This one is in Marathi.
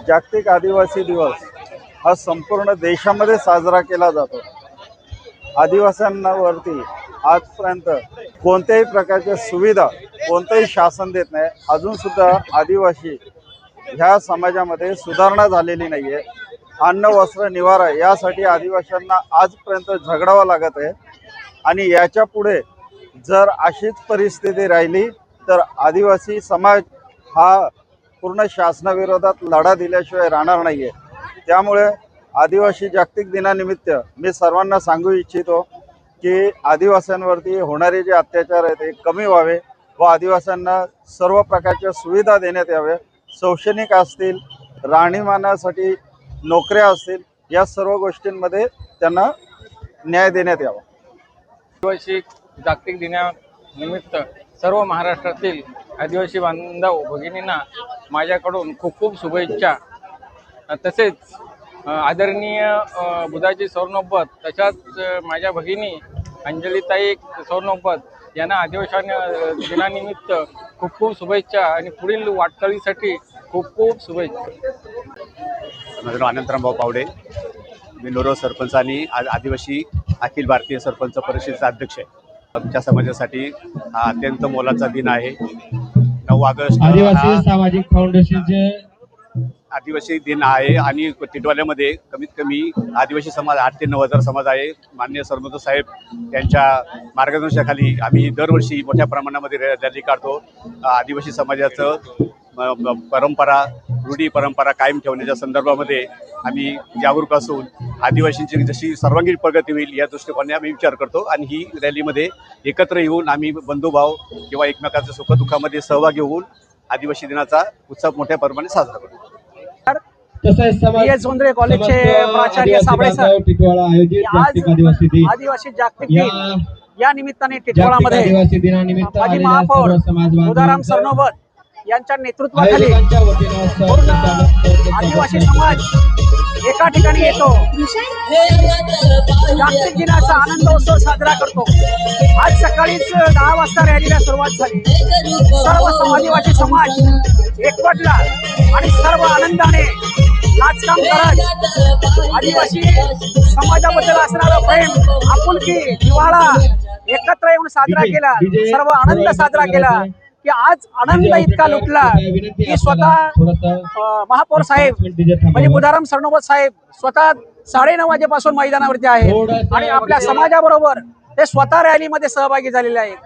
जागतिक आदिवासी दिवस हा संपूर्ण देशामध्ये साजरा केला जातो। आदिवासींवरती आजपर्यंत कोणत्याही प्रकारच्या सुविधा कोणतेही शासन देत नाही। अजून सुद्धा आदिवासी ह्या समाजामध्ये सुधारणा झालेली नाही आहे। अन्न वस्त्र निवारा यासाठी आदिवासींना आजपर्यंत झगडावं लागत आहे आणि याच्या पुढे जर अशीच परिस्थिती राहिली तर आदिवासी समाज हा पूर्ण शासनाविरोधात लढा दिल्याशिवाय राहणार नाही आहे। त्यामुळे आदिवासी जागतिक दिनानिमित्त मी सर्वांना सांगू इच्छितो की आदिवासींवरती होणारे जे अत्याचार आहेत ते कमी व्हावे व आदिवासींना सर्व प्रकारच्या सुविधा देण्यात याव्या। शैक्षणिक असतील, राहणीमानासाठी नोकऱ्या असतील, या सर्व गोष्टींमध्ये त्यांना न्याय देण्यात यावा। आदिवासी जागतिक दिनानिमित्त सर्व महाराष्ट्रातील आदिवासी बांधव भगिनींना माझ्याकडून खूप खूप शुभेच्छा। तसेच आदरणीय बुधाजी सौरनोबत तशाच माझ्या भगिनी अंजलीताई सौरनोबत यांना आदिवासी दिनानिमित्त खूप खूप शुभेच्छा आणि पुढील वाटचालीसाठी खूप खूप शुभेच्छा। माझं नाव अनंतरामभाऊ पावडे, मी नोरो सरपंच आणि आदिवासी अखिल भारतीय सरपंच परिषदेचा अध्यक्ष आहे। आमच्या समाजासाठी हा अत्यंत मोलाचा दिन आहे। 9 ऑगस्ट आदिवासी सामाजिक फाउंडेशनचे आदिवासी दिन आहे आणि टिटवाल्यामध्ये कमीत कमी आदिवासी समाज 8 ते 9 हजार समाज आहे। माननीय सरपंच साहेब यांच्या मार्गदर्शनाखाली आम्ही दरवर्षी मोठ्या प्रमाणामध्ये रॅली काढतो। आदिवासी समाजाचं परंपरा, रूढी परंपरा कायम ठेवण्याच्या संदर्भामध्ये आम्ही जागरूक असून आदिवासींची जशी सर्वांगीण प्रगती होईल या दृष्टिकोनाने आम्ही विचार करतो आणि ही रॅलीमध्ये एकत्र येऊन आम्ही बंधुभाव किंवा एकमेकांच्या सुखदुःखामध्ये सहभागी होऊन आदिवासी दिनाचा उत्सव मोठ्या प्रमाणे साजरा करतो। सोंद्रे कॉलेजचे प्राचार्य साबळे सर आज आदिवासी जागतिक दिन या निमित्ताने टिटवाळामध्ये माजी महापौर उदाराम सरनोबत यांच्या नेतृत्वाखाली पूर्ण आदिवासी समाज एका ठिकाणी येतो। जागतिक दिनाचा आनंदोत्सव साजरा करतो। आज सकाळीच 10 वाजता रॅलीला सुरुवात झाली। सर्व आदिवासी समाज एकवटला आणि सर्व आनंदाने नाचकाम करत आदिवासी समाजाबद्दल असणारा प्रेम, आपुलकी, जिव्हाळा एकत्र येऊन साजरा केला। सर्व आनंद साजरा केला की आज आनंद इतका लुटला की स्वतः महापौर साहेब म्हणजे बुधाराम सरनोबत साहेब स्वतः 9:30 वाजेपासून मैदानावरती आहे आणि आपल्या समाजाबरोबर ते स्वतः रॅलीमध्ये सहभागी झालेले आहेत।